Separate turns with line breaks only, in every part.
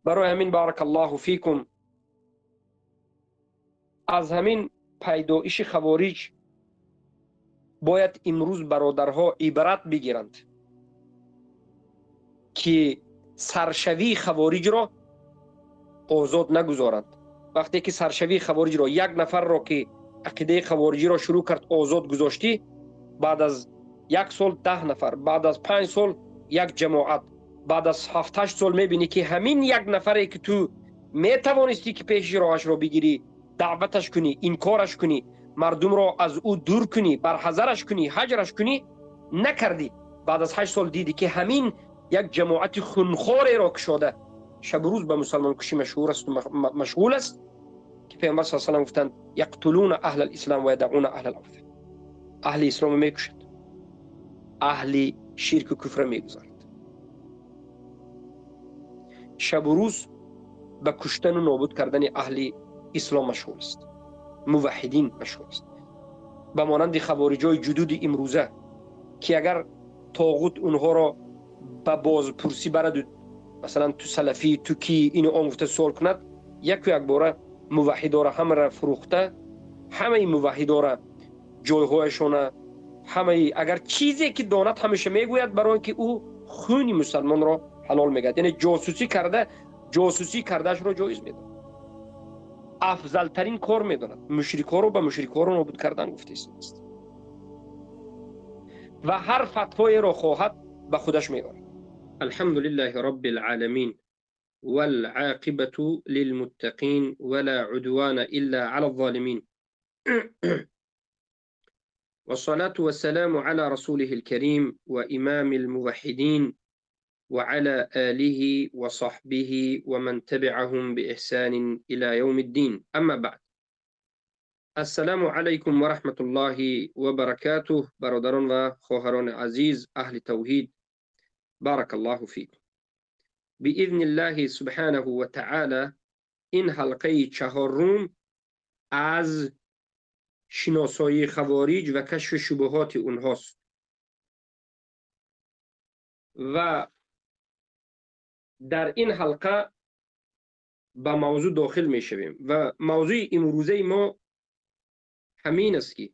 برای همین بارک الله فیکم از همین پیدایش خوارج باید امروز برادرها عبرت بگیرند که سرشوی خوارج را آزاد نگذارند. وقتی که سرشوی خوارج را یک نفر را که عقیده خوارجی را شروع کرد آزاد گذاشتی، بعد از 1 سال 10 نفر، بعد از 5 سال یک جماعت، بعد از 7-8 سال میبینی که همین یک نفره که تو میتوانستی که پیش راهش را بگیری، دعوتش کنی، انکارش کنی، مردم را از او دور کنی، برحذرش کنی، هجرش کنی، نکردی. بعد از 8 سال دیدی که همین یک جماعت خونخواری را کشاده شب و روز به مسلمان کشی مشهور است و مشغول است، که پیامبر صلی الله علیه و آله گفتند یقتلون اهل الاسلام و یدعون اهل الاوثان. اهل اسلام میکشد، اهل شرک و کفر میگذارد. شب و روز به کشتن و نابود کردن اهل اسلام مشغول است، موحدین مشغول است. به مانند خوارجای جدود امروزه که اگر طاغوت اونها را به بازپرسی برد، مثلا تو سلفی تو کی اینو آموخته سوال کند، یک باره موحدا را همه را فروخته، همه موحدا را جایهایشان، همه اگر چیزی که داند همیشه میگوید برای اینکه او خون مسلمان را حلال میگه. یعنی جاسوسی کردهش را جایز میداند، افضل ترین کار میداند. مشرکا رو به مشرکا رو نابود کردن گفته است و هر فتوای را خواهد به خودش میبرد. الحمد لله رب العالمین والعاقبة للمتقين ولا عدوان إلا على الظالمين والصلاة والسلام على رسوله الكريم وإمام الموحدين وعلى آله وصحبه ومن تبعهم بإحسان إلى يوم الدين. أما بعد، السلام عليكم ورحمة الله وبركاته. برادران و خواهران عزیز اهل توحید، بارك الله فيكم. بإذن الله سبحانه وتعالى این حلقه 4 از شناسایی خوارج و کشف شبهات اونهاست و در این حلقه به موضوع داخل می شویم و موضوع امروزه ما همین است که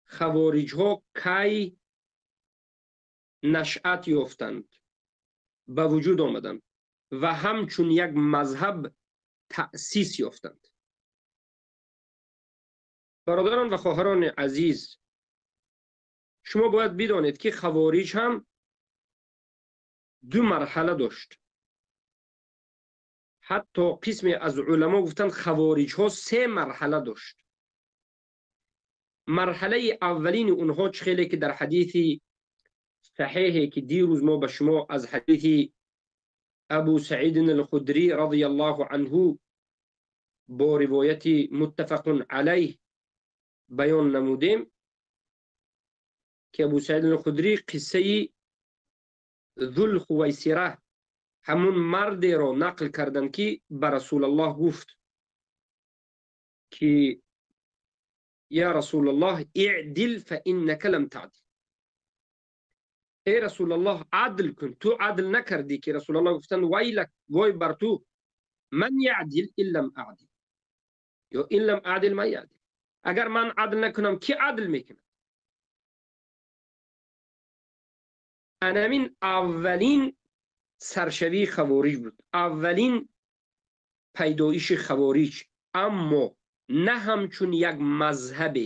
خوارج ها کی نشأت یافتند، به وجود آمدند و همچون یک مذهب تأسیس یافتند. برادران و خواهران عزیز، شما باید بدانید که خوارج هم 2 مرحله داشت. حتی قسمی از علما گفتند خوارج ها 3 مرحله داشت. مرحله اولین اونها خیلی که در حدیث صحیحی که دیروز ما به شما از حدیث ابو سعید الخدری رضی الله عنه با روایت متفق علیه بیان نمودیم، که ابو سعید الخدری قصه ذوالخویسره، همون مرد را نقل کردند که به رسول الله گفت که یا رسول الله اعدل فانک لم تعدل. ای رسول الله عدل کن، تو عدل نکردی. که رسول الله گفتند ویلک، وای بر تو، من یعدل ان لم اعدل، یا ان لم اعدل من یعدل. اگر من عدل نکنم کی عدل میکنه؟ این اولین سرشوی خوارج بود، اولین پیدایش خوارج. اما نه همچون یک مذهب،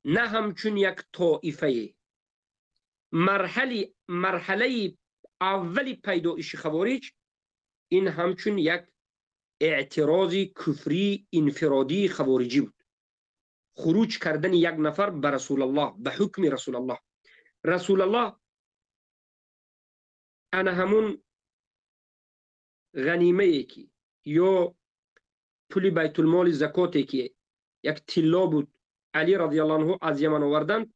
نه همچون یک طائفه. مرحله اولی پیدایش خوارج این همچون یک اعتراض کفری انفرادی خوارجی بود. خروج کردن یک نفر به رسول الله، به حکم رسول الله. رسول الله انا همون غنیمه که یا پول بیت المال زکاتی که یک طلا بود، علی رضی الله عنه از یمن آوردند،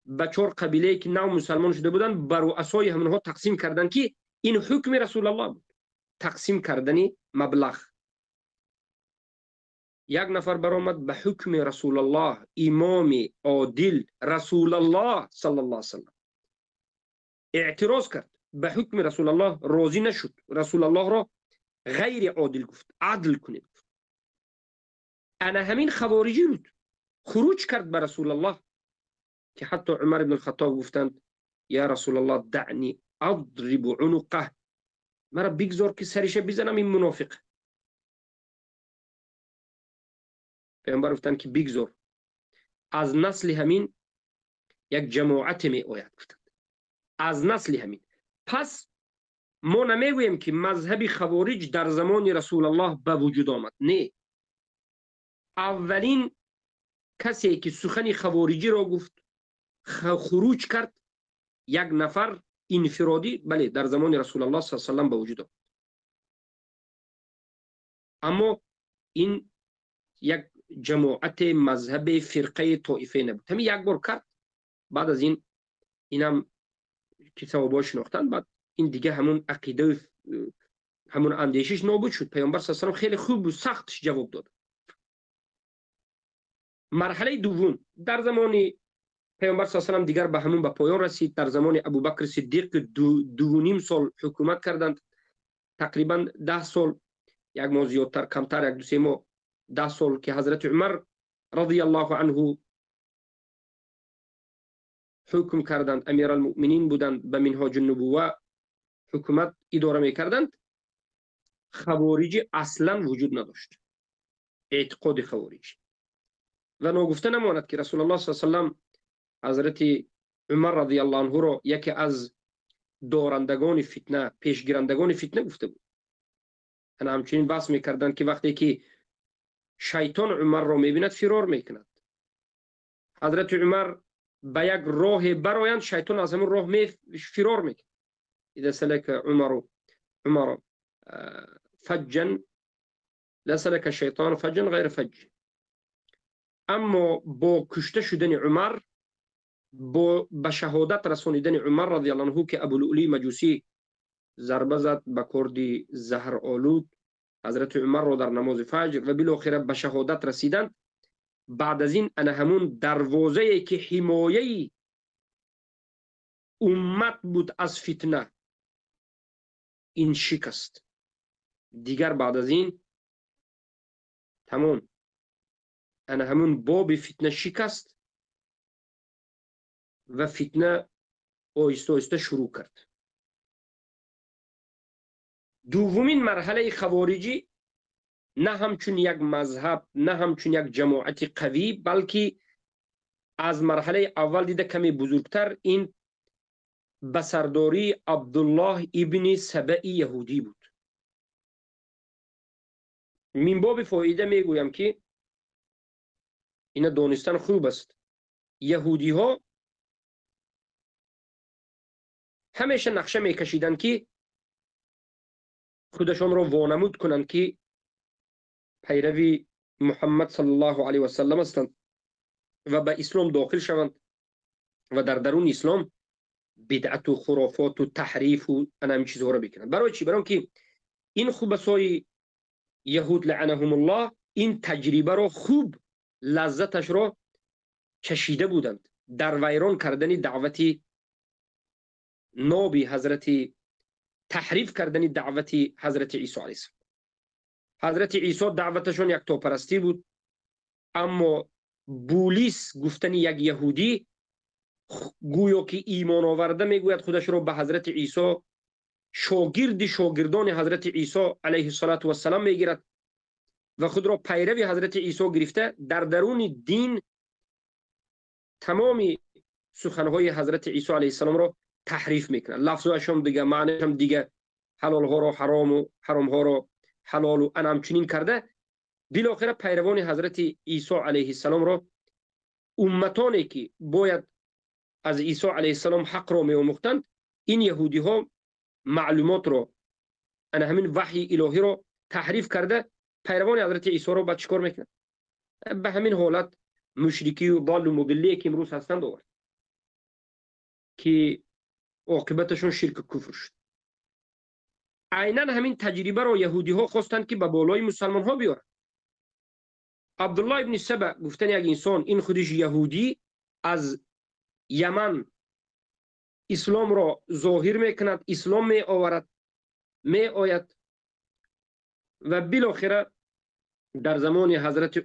به 4 قبیله که نو مسلمان شده بودند بر رؤسای همونها تقسیم کردند که این حکم رسول الله بود، تقسیم کردن مبلغ. یک نفر برآمد به حکم رسول الله، امام عادل رسول الله صلی الله علیه و سلم، اعتراض کرد به حکم رسول الله راضی نشد، رسول الله را غیر عادل گفت، عدل کنید. انا همین خوارجی بود خروج کرد به رسول الله که حتی عمر بن الخطاب گفتند یا رسول الله دعنی اضرب عنقه، مرا بگذار که سرش بزنم این منافق. پیامبر گفتند که بگذار، از نسل همین یک جماعت می آید. گفتند از نسل همین. پس ما نمیگوییم که مذهب خوارج در زمان رسول الله به وجود آمد، نه. اولین کسی که سخن خوارجی را گفت، خروج کرد، یک نفر انفرادی، بله، در زمان رسول الله صلی الله علیه و سلم به وجود آمد. اما این یک جماعت مذهب فرقه طائفه نبود. همین یک بار کرد، بعد از این اینم کتاب با شناختن، بعد این دیگه همون عقیده همون اندیشش نابود شد. پیامبر صلی الله علیه و سلم خیلی خوب و سختش جواب داد. مرحله دوم در زمان پیامبر صلی الله علیه و سلم دیگر به همون به پایان رسید. در زمان ابوبکر صدیق دو نیم سال حکومت کردند، تقریبا 10 سال، یک ماه زیادتر کمتر، یک دو سه ماه، 10 سال که حضرت عمر رضی الله عنه حکم کردند، امیر المؤمنین بودند، به منهاج النبوه حکومت اداره میکردند. خوارج اصلا وجود نداشت، اعتقاد خوارج. و ناگفته نماند که رسول الله صلی الله علیه و سلم حضرت عمر رضی الله عنه را یکی از دارندگان فتنه، پیشگیرندگان فتنه گفته بود. انا همچنین بحث میکردند که وقتی که شیطان عمر را میبیند فرار میکند. حضرت عمر به یک راه برایند، شیطان از همون راه فرار میکند. اذا سلك عمر فجا لسلك الشیطان فجا غیر فج. اما با کشته شدن عمر، با به شهادت رسانیدن عمر رضی الله عنه که ابولؤلؤ مجوسی ضربه زد به کردی زهر آلود حضرت عمر را در نماز فجر و بالاخره به شهادت رسیدند، بعد از این انا همون دروازه‌ای که حمایه امت بود از فتنه، این شکست. دیگر بعد از این تمام، انا همون باب فتنه شکست و فتنه آهسته آهسته شروع کرد. دومین مرحله خوارجی نه همچون یک مذهب، نه همچون یک جماعت قوی، بلکه از مرحله اول دیده کمی بزرگتر، این بسرداری عبدالله ابن سبعی یهودی بود. من باب فایده میگویم که اینا دانستن خوب است. یهودی ها همیشه نقشه میکشیدن که خودشان را وانمود کنند که پیروی محمد صلی الله علیه و سلم هستند و به اسلام داخل شوند و در درون اسلام بدعت و خرافات و تحریف و همین چیزها را بکنند. برای چی؟ برای که این خبثای یهود لعنهم الله این تجربه را خوب، لذتش را چشیده بودند در ویران کردن دعوت نابی حضرت، تحریف کردن دعوت حضرت عیسی علیه السلام. حضرت عیسی دعوتشون یک تاپرستی بود، اما بولیس گفتن یک یهودی گویا که ایمان آورده میگوید خودش را به حضرت عیسی شاگردان حضرت عیسی علیه السلام میگیرد و خود را پیروی حضرت عیسی گرفته در درون دین تمام سخنهای حضرت عیسی علیه السلام را تحریف میکنه. لفظش هم دیگه، معنیش هم دیگه، حلال ها را حرام و حرام ها را حلال و انم چنین کرده. بالاخره پیروان حضرت عیسی علیه السلام را، امتانی که باید از عیسی علیه السلام حق را میآموختند، این یهودی ها معلومات را، انا همین وحی الهی را تحریف کرده پیروان حضرت عیسی را با چیکار میکنند؟ به همین حالت مشرکی و ضال و مضلی که امروز هستند آورد که عاقبتشون شرک کفر شد. عیناً همین تجربه را یهودی ها خواستند که به بالای مسلمان ها بیارند. عبدالله ابن سبع گفتن یک انسان، این خودش یهودی، از یمن اسلام را ظاهر میکند، اسلام می آورد، می آید و بالاخره در زمان حضرت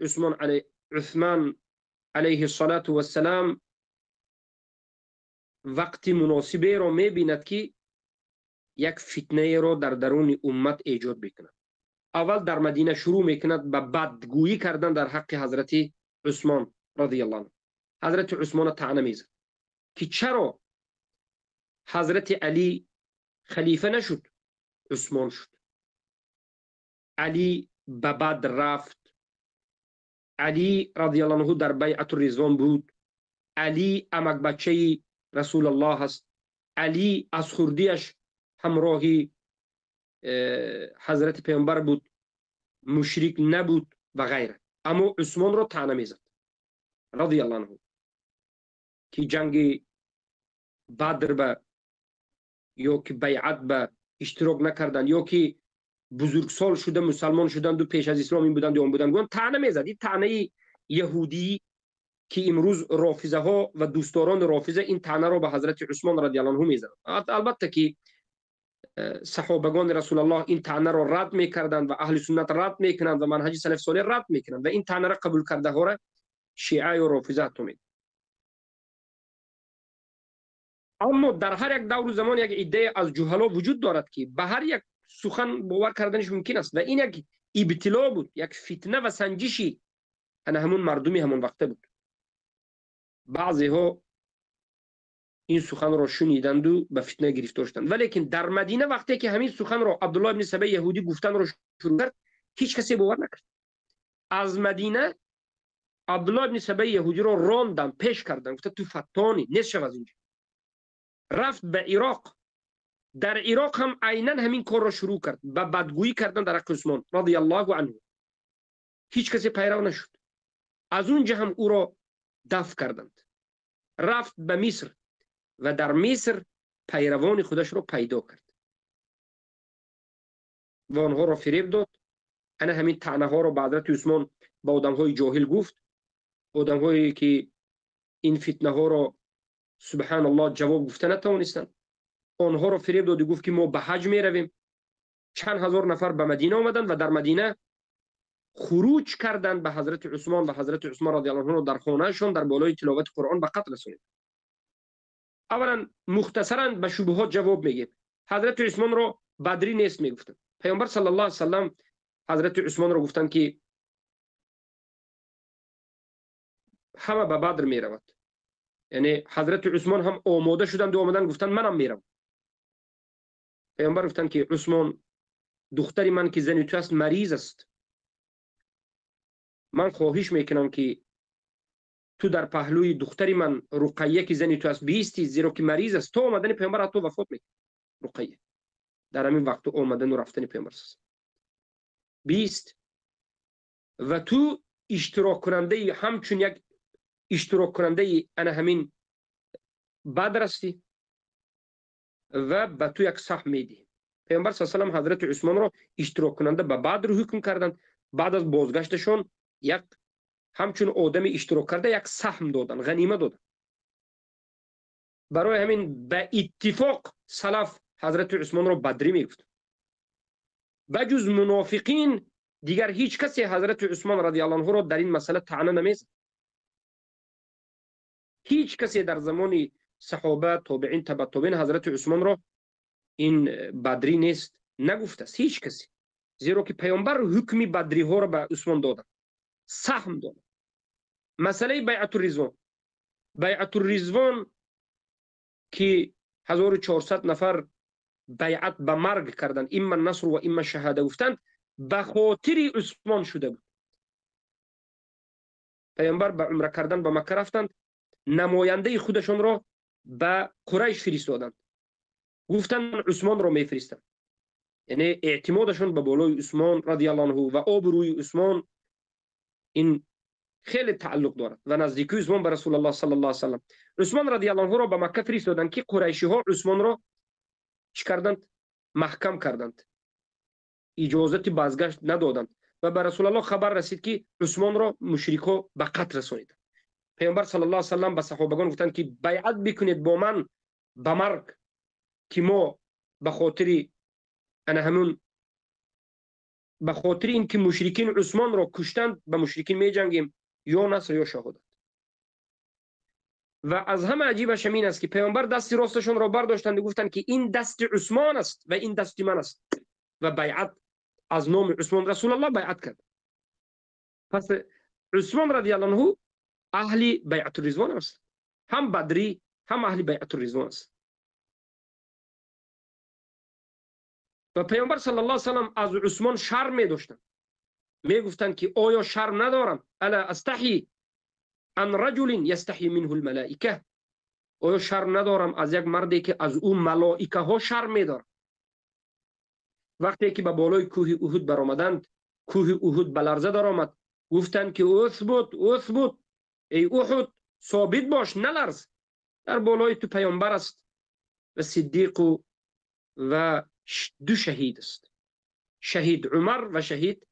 عثمان علیه الصلاة و السلام وقت مناسبی را می بیند که یک فتنه را در درون امت ایجاد بکند. اول در مدینه شروع میکند به بدگویی کردن در حق حضرت عثمان رضی الله عنه. حضرت عثمان طعنه میزد که چرا حضرت علی خلیفه نشد، عثمان شد. علی به بدر رفت، علی رضی الله عنه در بیعت الرضوان بود، علی امک بچه رسول الله است، علی از خردیش همراهی حضرت پیامبر بود، مشرک نبود و غیره. اما عثمان را طعنه میزد رضی الله عنه که جنگ بدر به یا که بیعت به اشتراک نکردن یا که بزرگسال شده مسلمان شدند و پیش از اسلام این بودند یا اون بودند، طعنه میزد. این طعنه یهودی که امروز رافضه ها و دوستداران رافضه این طعنه را به حضرت عثمان رضی الله عنه میزدند. البته که صحابگان رسول الله این طعنه را رد میکردند و اهل سنت رد میکنند و منهج سلف صالح رد میکنند و این طعنه را قبول کرده ها را شیعه و رافضه تومید. اما در هر یک دور و زمان یک ایده از جهلا وجود دارد که به هر یک سخن باور کردنش ممکن است و این یک ابتلا بود، یک فتنه و سنجشی انا همون مردمی همون وقته بود. بعضی ها این سخن را شنیدند و به فتنه گرفتار شدند، ولیکن در مدینه وقتی که همین سخن را عبدالله ابن سبی یهودی گفتن را شروع کرد، هیچ کسی باور نکرد. از مدینه عبدالله ابن سبی یهودی را راندن، پیش کردن، گفت تو فتانی نیست شو از اینجا. رفت به عراق، در عراق هم عیناً همین کار را شروع کرد، به بدگویی کردن در حق عثمان رضی الله عنه. هیچ کسی پیرو نشد. از اونجا هم او را دفع کردند. رفت به مصر و در مصر پیروان خودش را پیدا کرد و آنها را فریب داد. انا همین طعنه ها را به حضرت عثمان به آدم های جاهل گفت، آدم هایی که این فتنه ها را سبحان الله جواب گفته نتوانستند. آنها را فریب داد و گفت که ما به حج می رویم. چند هزار نفر به مدینه آمدند و در مدینه خروج کردند به حضرت عثمان و حضرت عثمان رضی الله عنه در خانهشان در بالای تلاوت قرآن به قتل رسانید. اولا مختصرا به شبهات جواب میگیم. حضرت عثمان را بدری نیست میگفتند. پیامبر صلی الله علیه و سلم حضرت عثمان را گفتند که همه به بدر میرود. یعنی حضرت عثمان هم آماده شدند و آمدن گفتند منم میرم. پیامبر گفتند که عثمان دختری من که زن تو است مریض است، من خواهش میکنم که تو در پهلوی دختری من رقیه که زن تو است بیستی، زیرا که مریض است. تو آمدن پیامبر تو وفات میکنه. رقیه در همین وقت آمدن و رفتن پیامبر بیست و تو اشتراک کننده همچون یک اشتراک کننده انا همین بدر هستی و به تو یک سهم میدی. پیامبر صلی الله علیه و حضرت عثمان را اشتراک کننده به بدر حکم کردند. بعد از بازگشتشون یک همچون آدم اشتراک کرده یک سهم دادن، غنیمه دادن. برای همین به اتفاق سلف حضرت عثمان را بدری میگفت. بجز منافقین دیگر هیچ کسی حضرت عثمان رضی الله عنه را در این مسئله طعنه نمیزد. هیچ کسی در زمان صحابه تابعین تبع تابعین حضرت عثمان را این بدری نیست نگفت است، هیچ کسی. زیرا که پیامبر حکمی بدری ها را به عثمان دادن، سهم دادن. مسئله بیعت الرضوان، بیعت الرضوان که 1400 نفر بیعت به مرگ کردند، اما نصر و اما شهاده گفتند، به خاطر عثمان شده بود. پیامبر به عمره کردن به مکه رفتند، نماینده خودشان را به قریش فرستادند، گفتند عثمان را میفرستند. یعنی اعتمادشان به بالای عثمان رضی الله عنه و آبروی عثمان این خیلی تعلق دارد و نزدیکی عثمان به رسول الله صلی الله علیه و سلم. عثمان رضی الله عنه را به مکه فرستادند که قریشی ها عثمان را چی کردند؟ محکم کردند، اجازت بازگشت ندادند و به رسول الله خبر رسید که عثمان را مشرکا به قتل رسانیدند. پیامبر صلی الله علیه و سلم به صحابگان گفتند که بیعت بکنید با من به مرگ که ما به خاطر همون به خاطر اینکه مشرکین عثمان را کشتند به مشرکین می جنگیم، یا نصر یا شهادت. و از همه عجیبش همین است که پیامبر دست راستشون را برداشتند و گفتند که این دست عثمان است و این دست من است و بیعت از نام عثمان رسول الله بیعت کرد. پس عثمان رضی الله عنه اهل بیعت الرضوان است، هم بدری هم اهل بیعت الرضوان است. و پیامبر صلی الله علیه و سلم از عثمان شرم می داشتند، می گفتند که آیا شرم ندارم؟ الا استحی ان رجل یستحی منه الملائکه، آیا شرم ندارم از یک مردی که از او ملائکه ها شرم می دارند؟ وقتی که به بالای کوه احد برآمدند، کوه احد به لرزه درآمد، گفتند که اثبت ای احد ثابت باش نلرز، در بالای تو پیامبر است و صدیق و دو شهید است، شهید عمر و شهید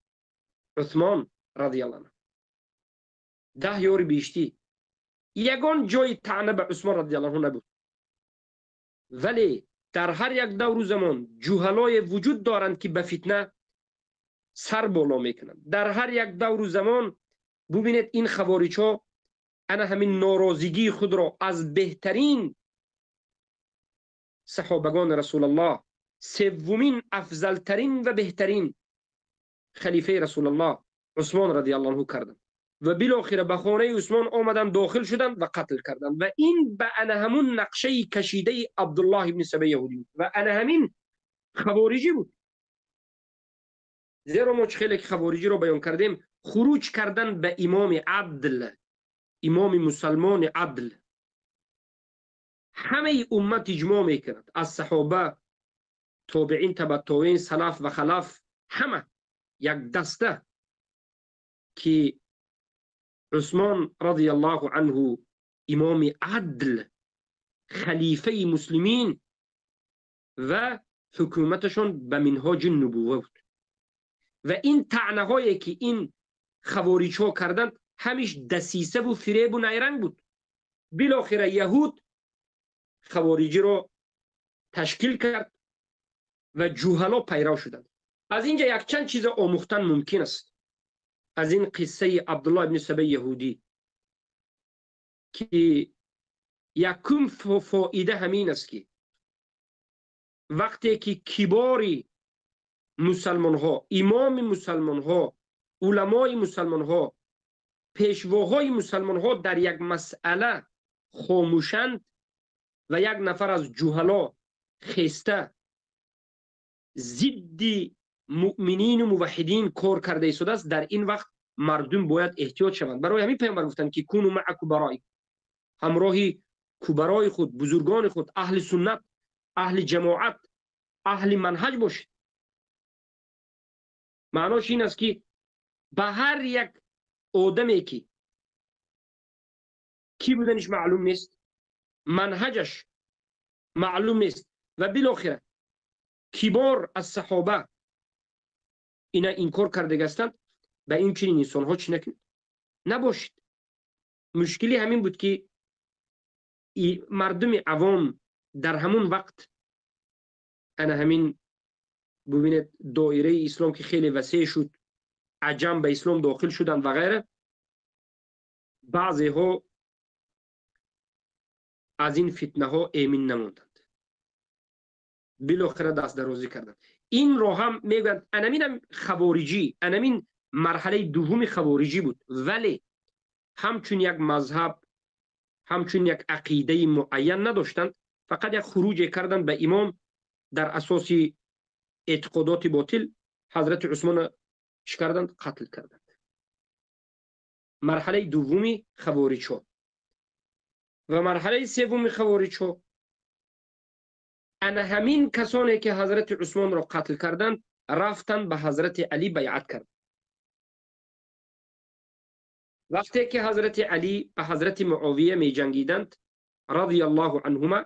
عثمان رضی الله عنه. 10 یار بیشتی یگان جای طعنه به عثمان رضی الله عنه نبود. ولی در هر یک دور زمان جوهلای وجود دارند که به فتنه سر بالا میکنند. در هر یک دور زمان ببینید این خوارج ها همین ناراضگی خود را از بهترین صحابگان رسول الله، سومین افضلترین و بهترین خلیفه رسول الله عثمان رضی الله عنه کردند و بالاخره به خانه عثمان آمدن، داخل شدند و قتل کردند. و این به همون نقشه کشیده عبدالله ابن سبی یهودی و همین خوارجی بود. زیرا ما خیلی خوارجی رو بیان کردیم، خروج کردن به امام عدل، امام مسلمان عدل. همه امت اجماع میکند، از صحابه، تابعین، تبع تابعین، سلف و خلف، همه یک دسته که عثمان رضی الله عنه امام عدل، خلیفه مسلمین و حکومتشون به منهاج نبوه بود. و این طعنه هایی که این خوارج ها کردند همیش دسیسه و فریب و نیرنگ بود. بالاخره یهود خوارجی رو تشکیل کرد و جوهلا پیرو شدند. از اینجا یک چند چیز آموختن ممکن است از این قصه عبدالله ابن سبی یهودی، که یکم فایده همین است که وقتی که کباری مسلمان ها، امام مسلمان ها، علمای مسلمان ها، پیشواهای مسلمان ها در یک مسئله خاموشند و یک نفر از جوهلا خسته ضد مؤمنین و موحدین کار کرده ایستاده است، در این وقت مردم باید احتیاط شوند. برای همین پیامبر گفتند که کونوا مع کبرای، همراهی کبرای خود، بزرگان خود، اهل سنت، اهل جماعت، اهل منهج باشید. معناش این است که به هر یک آدمی که کی بودنش معلوم نیست، منهجش معلوم نیست و بالاخره کبار از صحابه اینا انکار کرده هستند، به این چنین انسان ها چی نباشید. مشکلی همین بود که مردم عوام در همون وقت همین ببینید دایره اسلام که خیلی وسیع شد، عجم به اسلام داخل شدن و غیره، بعضی ها از این فتنه ها ایمن نموندند، بالاخره دست درازی کردند. این رو هم میگویند انمین خوارجی، انمین مرحله دوم خوارجی بود، ولی همچون یک مذهب، همچون یک عقیده معین نداشتند، فقط یک خروج کردند به امام در اساس اعتقادات باطل. حضرت عثمان کردند، قتل کردند. مرحله دومی خوارج ها. و مرحله سوم خوارج ها همین کسانی که حضرت عثمان را قتل کردند رفتند به حضرت علی بیعت کردند. وقتی که حضرت علی به حضرت معاویه می جنگیدند رضی الله عنهما،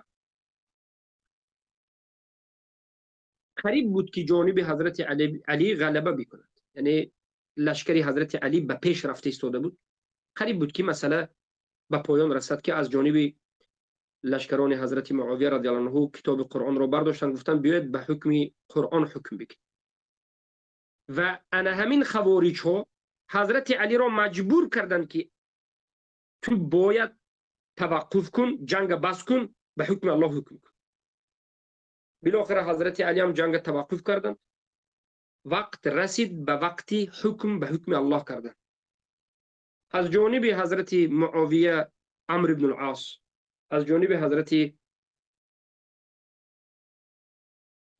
قریب بود که جانب حضرت علی غلبه بکند، یعنی لشکری حضرت علی به پیش رفته ایستاده بود، قریب بود که مسئله به پایان رسد که از جانب لشکران حضرت معاویه رضی الله عنه کتاب قرآن رو برداشتن، گفتن بیاید به حکم قرآن حکم بگید. و انا همین خوارج ها حضرت علی را مجبور کردند که تو باید توقف کن، جنگ بس کن، به حکم الله حکم کن. بالاخره حضرت علی هم جنگ توقف کردند. وقت رسید به وقتی حکم به حکم الله کردن. از جانب حضرت معاویه عمرو بن العاص، از جانب حضرت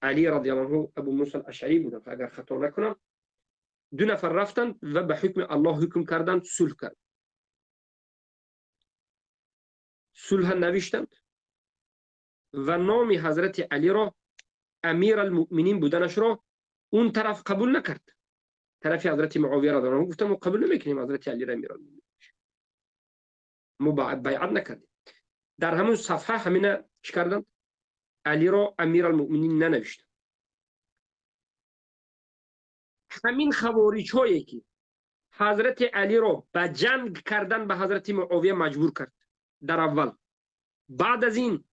علی رضی الله عنه ابو موسی الاشعری بودن اگر خطا نکنم، دو نفر رفتند و به حکم الله حکم کردند، صلح کرد. صلح نوشتند و نام حضرت علی را امیر المؤمنین بودنش را اون طرف قبول نکرد. طرف حضرت معاویه رضی الله عنه گفتن ما قبول نمیکنیم حضرت علی را امیر المؤمنین، ما بیعت نکردیم. در همون صفحه همین چی کردند؟ علی را امیر المؤمنین ننوشتند. همین خوارج هایی که حضرت علی را به جنگ کردن به حضرت معاویه مجبور کرد در اول، بعد از این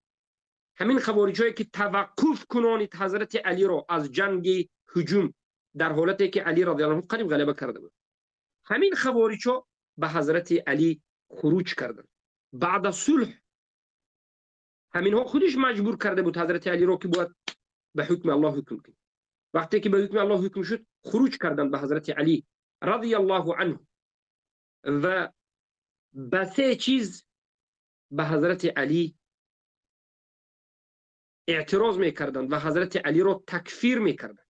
همین خوارج هایی که توقف کنانید حضرت علی را از جنگ هجوم در حالتی که علی رضی الله عنه قریب غلبه کرده بود، همین خوارج ها به حضرت علی خروج کردند. بعد از صلح همین ها خودش مجبور کرده بود حضرت علی را که باید به حکم الله حکم کنه. وقتی که به حکم الله حکم شد خروج کردند به حضرت علی رضی الله عنه و به سه چیز به حضرت علی اعتراض میکردند و حضرت علی را تکفیر میکردند.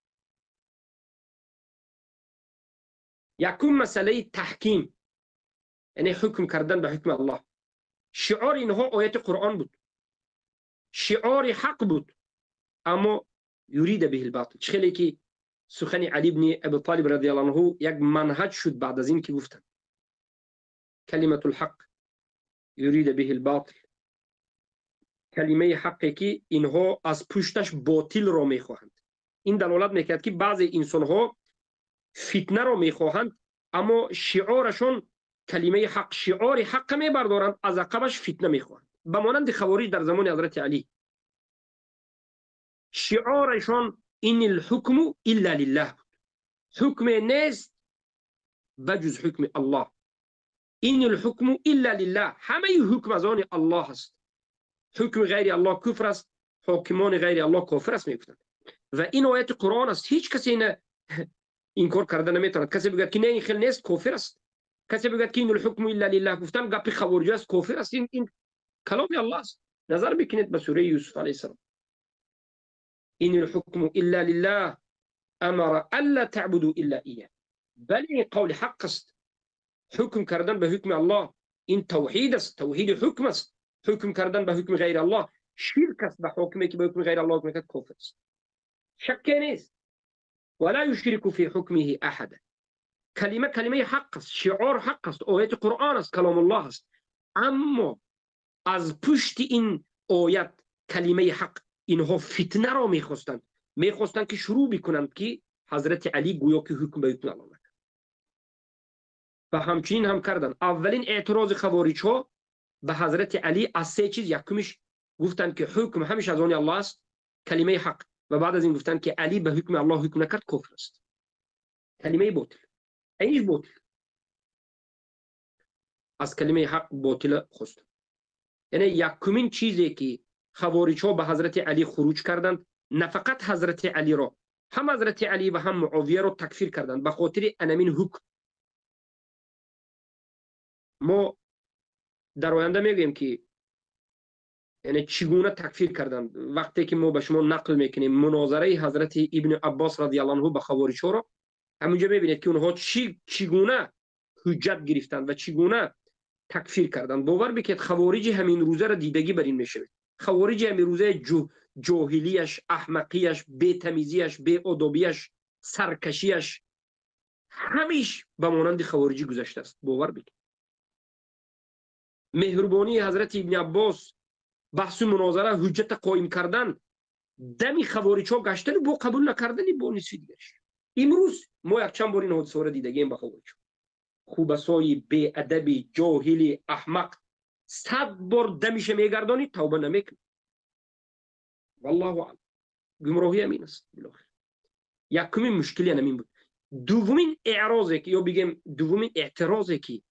یکم مسئله تحکیم، یعنی حکم کردن به حکم الله. شعار اینها آیت قرآن بود، شعار حق بود، اما یرید به الباطل. خیلی که سخن علی بن ابی طالب رضی الله عنه یک منهج شد بعد از این که گفتن کلمت الحق یرید به الباطل، کلمه حقی که اینها از پشتش باطل را میخواهند. این دلالت میکرد که بعضی انسان ها فتنه را میخواهند اما شعارشون کلمه حق، شعار حق میبردارند، از عقبش فتنه میخواهند. به مانند خوارج در زمان حضرت علی، شعارشون این الحکم الا لله بود، حکم نیست بجز حکم الله. این الحکم الا لله، همه حکم از آن الله است، حکم غیر الله کفر است، حاکمان غیر الله کافر است میگفتند. و این آیت قرآن است، هیچ کسی این کار کرده نمیتواند. کسی بگوید که نه این خیلی نیست کافر است، کسی بگوید که این الحکم الا لله گفتن گپ خوارج است کافر است. این کلام الله است. نظر بکنید به سوره یوسف علیه السلام، این الحکم الا لله امر الا تعبدوا الا ایه. بله این قول حق است، حکم کردن به حکم الله این توحید است، توحید حکم است. حکم کردن به حکم غیر الله شرک است، به حکمی که به حکم غیر الله حکم کرد کفر است، شک نیست. ولا یشرک فی حکمه احد. کلمه حق است، شعار حق است، آیت قرآن است، کلام الله است. اما از پشت این آیت کلمه حق اینها فتنه را میخواستند که شروع بکنند که حضرت علی گویا که حکم به حکم الله نکرد. و همچنین هم کردند. اولین اعتراض خوارج ها به حضرت علی از سه چیز، یکمش گفتند که حکم همیشه از آن الله است، کلمه حق، و بعد از این گفتند که علی به حکم الله حکم نکرد کفر است، کلمه باطل. اینش باطل، از کلمه حق باطل خواست. یعنی یکمین چیزی که خوارج ها به حضرت علی خروج کردند، نه فقط حضرت علی را، هم حضرت علی و هم معاویه را تکفیر کردند به خاطر انمین حکم. ما در آینده میگیم که یعنی چگونه تکفیر کردند. وقتی که ما به شما نقل میکنیم مناظره حضرت ابن عباس رضی الله عنه به خوارج ها را، همونجا میبینید که اونها چگونه حجت گرفتند و چگونه تکفیر کردند. باور بکنید خوارج همین روزه را دیدگی بر این میشوید. خوارج همین روزه جاهلیش، احمقیش، بی‌تمیزیش، بی‌ادبیش، سرکشیش، همیش به مانند خوارجی گذشته است. باور بکنید. مهربانی حضرت ابن عباس، بحث و مناظره، حجت قائم کردن، دمی خوارج ها گشتن و با قبول نکردن با نصف دیگرش. امروز ما یک چند بار این حادثه را دیدگیم به خوارج. خوبسای بی ادبی، جاهلی، احمق، 100 بار دمش میگردانی توبه نمیکنه. والله اعلم. گمراهی همین است. یکمین مشکلی همین بود. دومین اعراضی که یا بگیم دومین اعتراضی که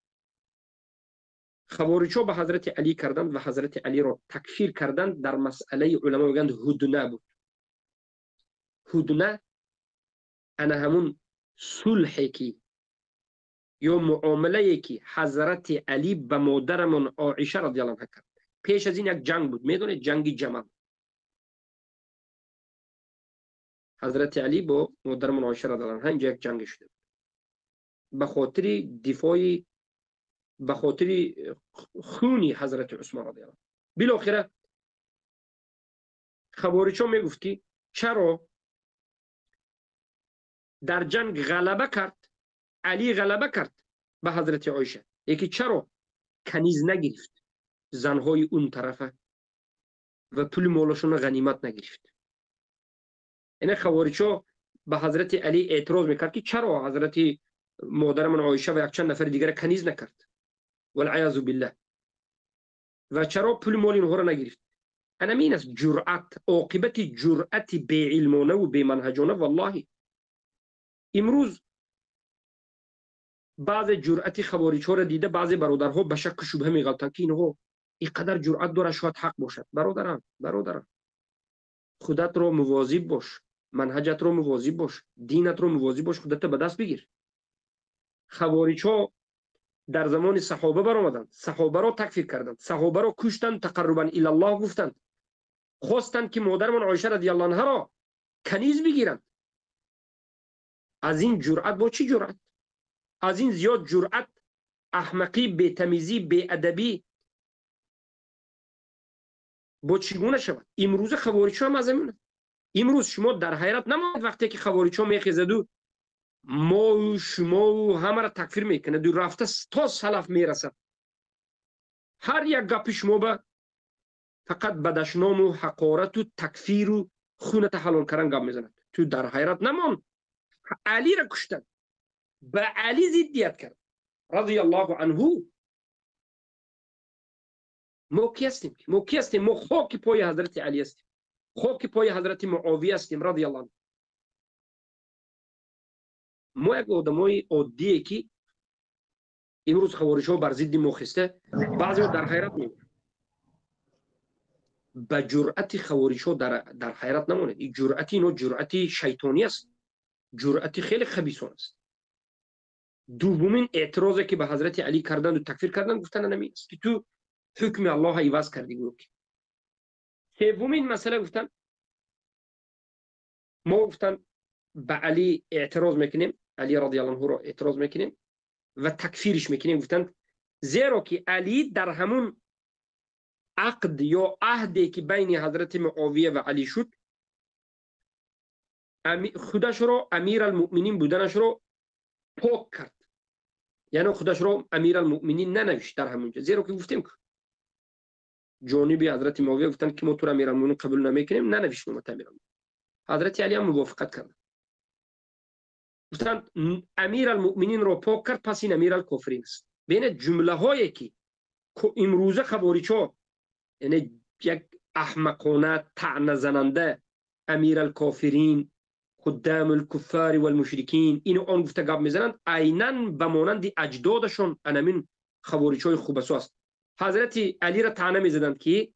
خوارج‌ها به حضرت علی کردند و حضرت علی را تکفیر کردند در مسئله علما میگند هدنه بود. هدنه انا همون صلحی که یا معامله که حضرت علی به مادرمون عایشه رضی الله عنها کرد. پیش از این یک جنگ بود، میدونید جنگ جمل. حضرت علی با مادرمون عایشه رضی الله عنها اینجا یک جنگ شده به خاطر دفاع، به خاطر خونی حضرت عثمان رضی الله عنه. بالاخره خوارج‌ها میگفت که چرا در جنگ غلبه کرد، علی غلبه کرد به حضرت عایشه، یکی چرا کنیز نگرفت زنهای اون طرفه و پول مالشون غنیمت نگرفت. این خوارج‌ها به حضرت علی اعتراض میکرد که چرا حضرت مادرمون عایشه و یک چند نفر دیگر کنیز نکرد والعیاذ بالله و چرا پول مال اینها را نگرفت. انا مین است جرأت، عاقبت جرأت بی علمانه و بی منهجانه. والله امروز بعض جرأت خوارج‌ها را دیده بعضی برادرها به شک و شبهه میگفتند که اینها اینقدر جرأت داره شاید حق باشد. برادران خودت رو مواظب باش، منهجت رو مواظب باش، دینت رو مواظب باش، خودت به دست بگیر. خوارج‌ها در زمان صحابه برآمدند، صحابه را تکفیر کردند، صحابه را کشتند، تقربا الی الله گفتند، خواستند که مادرمون عایشه رضی الله عنها را کنیز بگیرند. از این جرأت با چی جرأت؟ از این زیاد جرأت، احمقی، بی‌تمیزی، بی‌ادبی با چگونه شود؟ امروز خوارج‌ها هم از همین. امروز شما در حیرت نماند وقتی که خوارج‌ها میخیزد و ما و شما و همه را تکفیر میکنه، دو رفته تا سلف میرسد. هر یک گپ شما به فقط بدشنام و حقارت و تکفیر و خونت حلال کردن گپ میزند. تو در حیرت نمان. علی را کشتن، به علی ضدیت کرد رضی الله عنه. ما کی هستیم؟ ما خاک پای حضرت علی هستیم، خاک پای حضرت معاویه هستیم رضی الله عنه. ما یک آدمای عادیه که امروز خوارج‌ها بر ضد ما خسته، بعضی در حیرت میمونن. به جرأت خوارج‌ها در حیرت نمونید. این جرأت اینا جرأت شیطانی است، جرأت خیلی خبیثانه است. دومین اعتراضی که به حضرت علی کردند و تکفیر کردند گفتن نمی است که تو حکم الله عوض کردی. گفت سومین مسئله گفتن ما گفتن به علی اعتراض میکنیم، علی رضی الله عنه را اعتراض میکنیم و تکفیرش میکنیم. گفتن زیرا که علی در همون عقد یا عهدی که بین حضرت معاویه و علی شد خودش را امیر المؤمنین بودنش را پاک کرد، یعنی خودش را امیر المؤمنین ننوشت در همونجا. زیرا که گفتیم که جانب حضرت معاویه گفتن که ما تو را امیر المؤمنین قبول نمیکنیم، ننوشتیم امیر المؤمنین. حضرت علی هم موافقت کرد، گفتن امیر المؤمنین را پاک کرد، پس این امیر الکافرین است. بین جمله هایی که امروزه خوارج‌ها یعنی یک احمقانه طعنه زننده امیر الکافرین، خدام الکفار و المشرکین این آن گفته گپ میزنند، عیناً به مانند اجدادشون انمین خوارج‌های خوبسو است. حضرت علی را طعنه میزدند که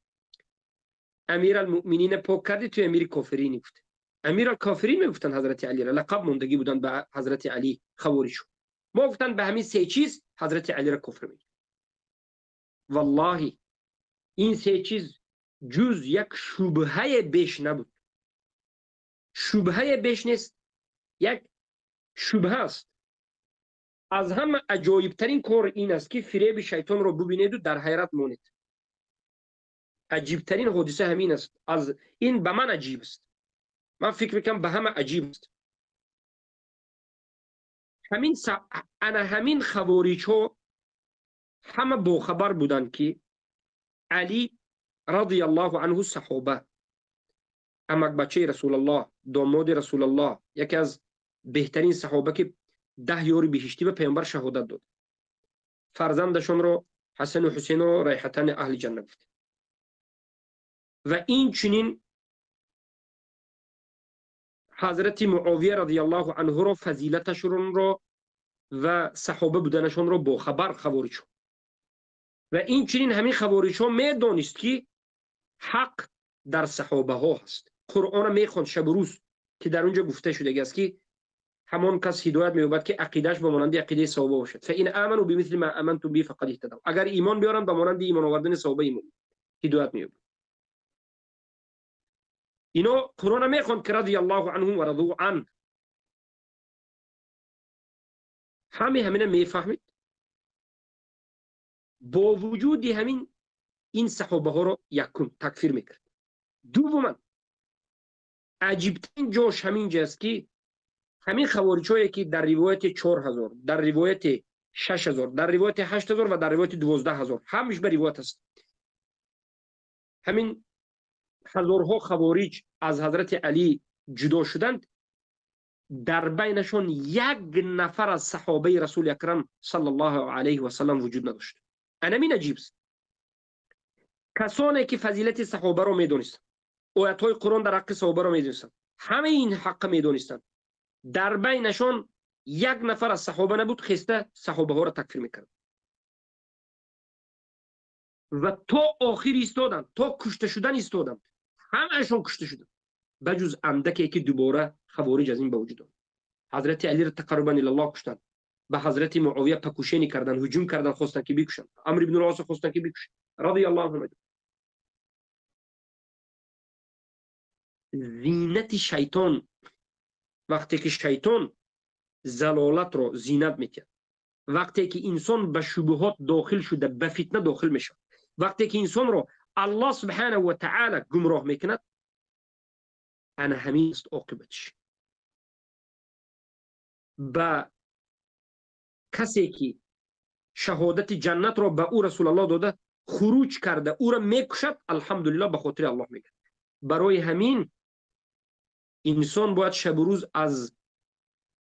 امیر المؤمنین پاک کردی، تو امیر کافرینی گفت. امیر الکافرین میگفتن حضرت علی را، لقب موندگی بودن به حضرت علی خوارج. ما گفتن به همین سه چیز حضرت علی را کفر میگن. والله این سه چیز جز یک شبهه بیش نبود. شبهه بیش نیست، یک شبهه است. از همه عجایب ترین کار این است که فریب شیطان را ببینید و در حیرت مانید. عجیب ترین حادثه همین است. از این به من عجیب است، من فکر میکنم به همه عجیب است. همین خوارج‌ها همه باخبر بودند که علی رضی الله عنه صحابه، امک بچه رسول الله، داماد رسول الله، یکی از بهترین صحابه که 10 یار بهشتی به پیامبر شهادت داد، فرزندشون رو حسن و حسین رو ریحتان اهل جنت گفت. و این چنین حضرت معاویه رضی الله عنه رو فضیلتشون رو و صحابه بودنشون رو با خبر خوارج شد. و این چنین همین خوارج ها می دانست که حق در صحابه ها هست. قرآن می خوند شب و روز که در اونجا گفته شده است که همان کس هدایت می‌یابد که عقیده‌اش به مانند عقیده صحابه باشد. فإن آمنوا بمثل ما آمنتم به فقد اهتدوا. اگر ایمان بیارند به مانند ایمان آوردن صحابه ایمان هدایت می‌یابند. اینو قرآن میخوند که رضی الله عنهم و رضوا عنه. همین میفهمید. با وجود همین این صحابه ها رو یکم تکفیر میکرد. دوما عجیبترین جاش همین جاست که همین خوارج هایی که در روایت 4000 در روایت 6000 در روایت 8000 و در روایت 12000 همش به روایت است. همین هزارها خوارج از حضرت علی جدا شدند، در بینشون یک نفر از صحابه رسول اکرم صلی الله علیه و سلم وجود نداشت. این عجیب است. کسانی که فضیلت صحابه را میدونستند، آیات های قرآن در حق صحابه را میدونستند، همه این حق میدونستند، در بینشون یک نفر از صحابه نبود، خسته صحابه ها را تکفیر میکرد و تا آخر ایستادند، تا کشته شدن ایستادند، همهشون کشته شدند بجز اندکی که دوباره خوارج از این به وجود آمد. حضرت علی را تقربا الی الله کشتند، به حضرت معاویه پکوشینی کردند، هجوم کردند، خواستند که بکشند، عمرو بن العاص خواستند که بکشند رضی الله عنه. زینت شیطان، وقتی که شیطان زلالت رو زینت میکرد، وقتی که انسان به شبهات داخل شده به فتنه داخل میشه، وقتی که انسان رو الله سبحانه و تعالی گمراه میکند، انا همین است عاقبتش. به کسی که شهادت جنت رو به او رسول الله داده خروج کرده او را میکشد، الحمدلله به خاطر الله میگه. برای همین انسان باید شب و روز از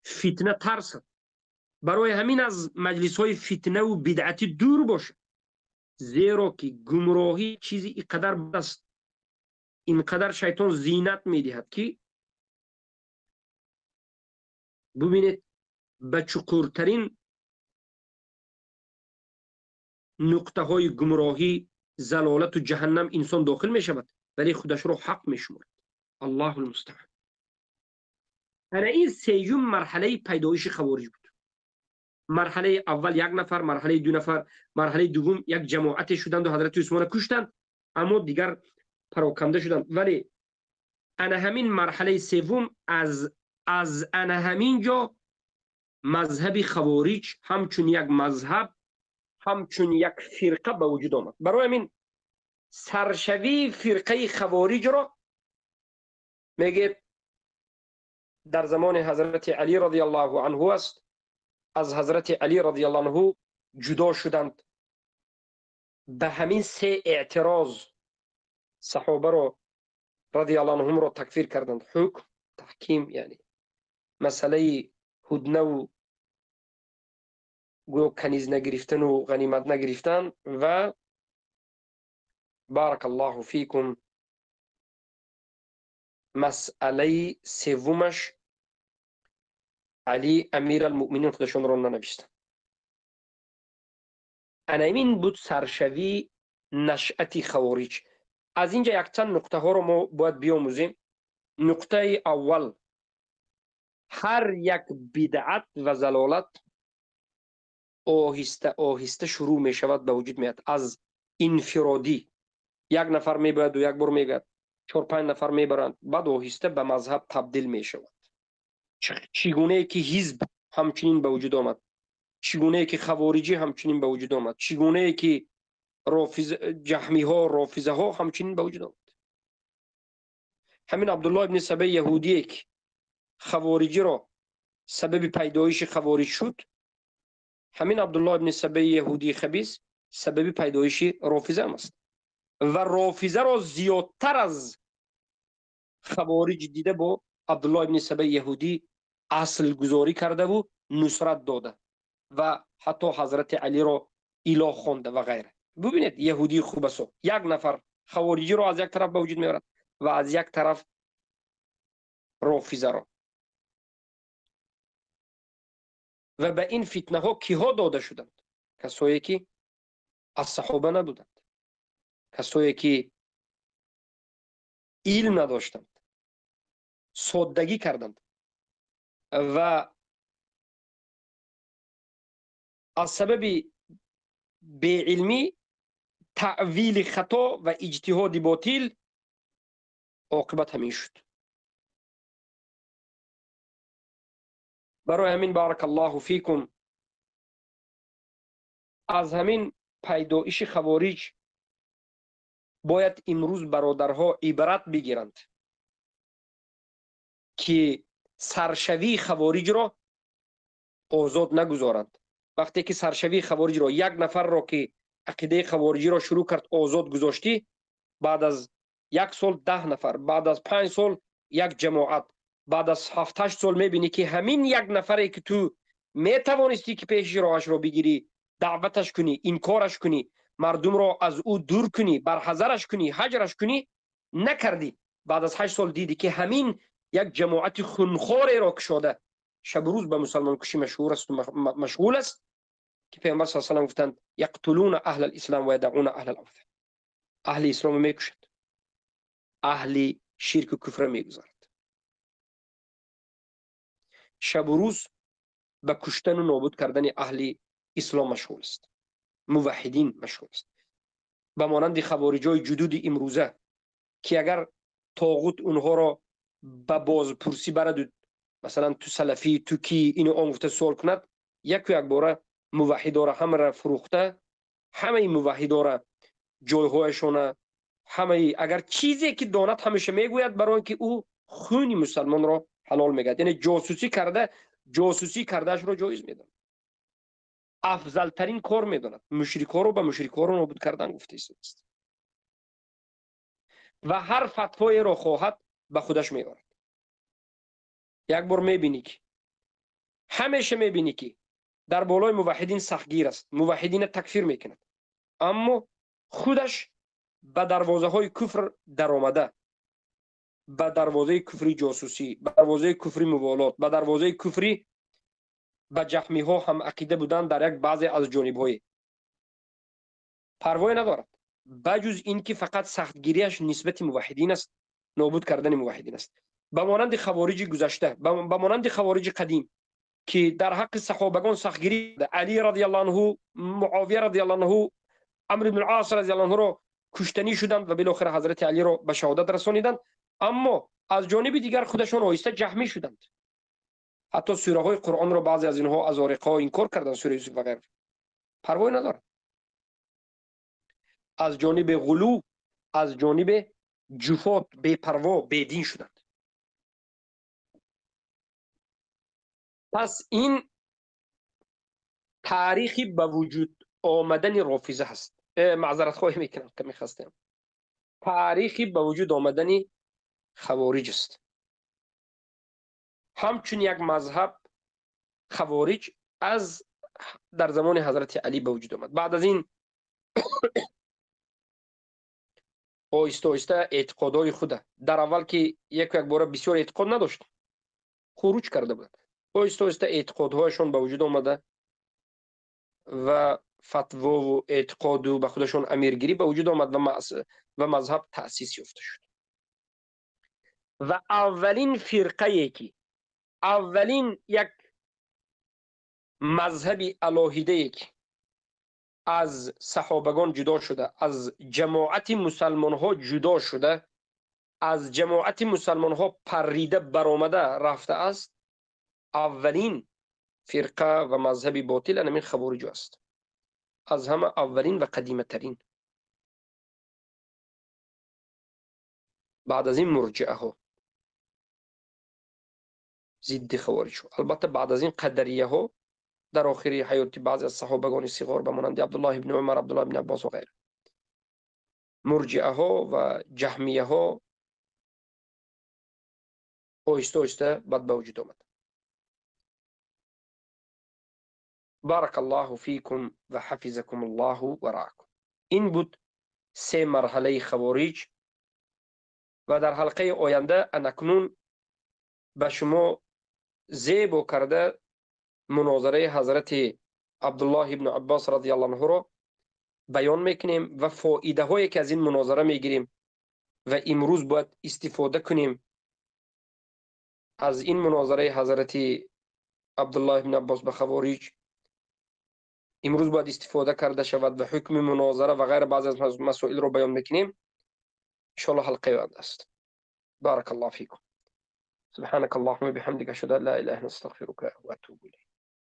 فتنه ترسد، برای همین از مجلس های فتنه و بدعتی دور باشه، زیرا که گمراهی چیزی اینقدر بست، اینقدر شیطان زینت میدهد که ببینید به چقورترین نقطه های گمراهی، زلالت و جهنم انسان داخل می شود، ولی خودش رو حق می شمارد. الله المستعان. این سیوم مرحله پیدایش خوارج بود. مرحله اول یک نفر، مرحله دو نفر، مرحله دوم یک جماعت شدند و حضرت عثمان کشتند، اما دیگر پراکنده شدند. ولی انا همین مرحله سوم از انا همین جا مذهب خوارج همچون یک مذهب، همچون یک فرقه به وجود آمد. برای همین سرشوی فرقه خوارج را میگه در زمان حضرت علی رضی الله عنه است. از حضرت علی رضی الله عنه جدا شدند، به همین سه اعتراض صحابه را رضی الله عنهم را تکفیر کردند. حکم، تحکیم، یعنی مسئله هدنه و کنیز نگرفتن و غنیمت نگرفتن، و بارک الله فیکم مسئله سومش علی امیر المؤمنین خودشون را ننوشتن. این بود سرشوی نشأت خوارج. از اینجا یک چند نقطه ها رو ما باید بیاموزیم. نقطه اول، هر یک بدعت و ضلالت آهسته آهسته شروع می شود به وجود میاد. از انفرادی یک نفر میبرد و یک بار میگه، 4-5 نفر میبرند، بعد آهسته به مذهب تبدیل می شود. چگونه که حزب همچنین به وجود آمد، چگونه که خوارجی همچنین به وجود آمد، چگونه که جهمی ها، رافضه ها همچنین به وجود آمد. همین عبدالله ابن سبی یهودی که خوارجی را سبب پیدایش خوارج شد، همین عبدالله ابن سبی یهودی خبیث سبب پیدایش رافضه است و رافضه را زیادتر از خوارج دیده با عبدالله ابن سبی یهودی اصل گذاری کرده و نصرت داده و حتی حضرت علی را اله خوانده و غیره. ببینید یهودی خوب است یک نفر خوارجی رو از یک طرف به وجود میارد و از یک طرف رافضه را. و به این فتنه ها کیها داده شدند؟ کسایی که از صحابه نبودند، کسایی که علم نداشتند، سادگی کردند و از سبب بی‌علمی تعویل خطا و اجتهاد باطل عاقبت همین شد. برای همین بارک الله فیکم از همین پیدایش خوارج باید امروز برادرها عبرت بگیرند که سرشوی خوارج را آزاد نگذارند. وقتی که سرشوی خوارج را یک نفر را که عقیده خوارجی را شروع کرد آزاد گذاشتی، بعد از یک سال 10 نفر، بعد از 5 سال یک جماعت، بعد از 7-8 سال میبینی که همین یک نفری که تو میتوانستی که پیش راهش را بگیری، دعوتش کنی، انکارش کنی، مردم را از او دور کنی، برحذرش کنی، هجرش کنی، نکردی. بعد از 8 سال دیدی که همین یک جماعت خونخواری را کشاده شب روز به مسلمان کشی مشهور است و مشغول است، که پیامبر صلی الله علیه و آله گفتند یقتلون اهل الاسلام و یدعون اهل الاوثان. اهل اسلام میکشد، اهل شرک و کفر میگذارد. شب و روز به کشتن و نابود کردن اهل اسلام مشغول است، موحدین مشغول است. به مانند خوارجای جدود امروزه که اگر طاغوت اونها را به بازپرسی برد، مثلا تو سلفی تو کی اینو آن سوال کند، یک باره موحدا را همه را فروخته، همه موحدا را جایهایشان، همه اگر چیزی که داند همیشه میگوید برای اینکه او خون مسلمان را حلال میگه. یعنی جاسوسی کردهش را جایز میداند، افضل ترین کار میداند. مشرکا رو به مشرکا رو نابود کردن گفته است و هر فتوای را خواهد به خودش میارد. یک بار میبینی که همیشه میبینی که در بالای موحدین سختگیر است، موحدین تکفیر میکند، اما خودش به دروازه های کفر در آمده، به دروازه کفری جاسوسی، به دروازه کفری موالات، به دروازه کفری به جهمی ها هم عقیده بودن در یک بعضی از جانب های پروای ندارد، بجز این که فقط سختگیریش نسبت موحدین است، نابود کردن موحدین است. به مانند خوارج گذشته، به مانند خوارج قدیم که در حق صحابگان سختگیری، علی رضی الله عنه، معاویه رضی الله عنه، عمرو بن العاص رضی الله عنه را کشتنی شدند و بالاخره حضرت علی را به شهادت رسانیدند، اما از جانب دیگر خودشان آیسته جهمی شدند. حتی سوره های قرآن را بعضی از اینها از آرقا انکار کردند، سوره یوسف و غیره، پروا ندارد. از جانب غلو، از جانب جفات بے پروا بے دین شدند. پس این تاریخی به وجود آمدن رافضه هست. معذرت خواهی میکنم که میخواستم، تاریخی به وجود آمدن خوارج است. همچون یک مذهب خوارج از در زمان حضرت علی به وجود آمد. بعد از این آیسته آیسته اعتقادهای خود در اول که یک باره بسیار اعتقاد نداشت، خروج کرده بود، آیسته آیسته اعتقادهایشون به وجود آمده و فتوا و اعتقاد و به خودشون امیرگیری به وجود آمد و مذهب تأسیس یافته شد. و اولین فرقه که اولین یک مذهب الهیده که از صحابگان جدا شده، از جماعت مسلمان ها جدا شده، از جماعت مسلمان ها پریده برآمده رفته است، اولین فرقه و مذهب باطل همین خوارج است. از همه اولین و قدیمه ترین. بعد از این مرجعه ها ضد خوارج شد. البته بعد از این قدریه ها در آخر حیات بعضی از صحابگان صغار به مانند عبدالله ابن عمر، عبدالله ابن عباس و غیره، مرجعه ها و جهمیه ها آهسته آهسته بعد به وجود آمد. بارك الله فيكم وحفظكم الله ورعاكم. این بود 3 مرحله خوارج. و در حلقه آینده انکنون به شما زیبا کرده مناظره حضرت عبدالله ابن عباس رضی الله عنه را بیان میکنیم و فایده هایی که از این مناظره میگیریم و امروز باید استفاده کنیم از این مناظره حضرت عبدالله ابن عباس به خوارج. امروز باید استفاده کرده شود و حکم مناظره و غیر بعض از مسائل رو بیان میکنیم. ان شاء الله حلقه آینده است. بارك الله فيكم. سبحانك اللهم وبحمدك اشهد ان لا اله الا انت استغفرك واتوب اليك.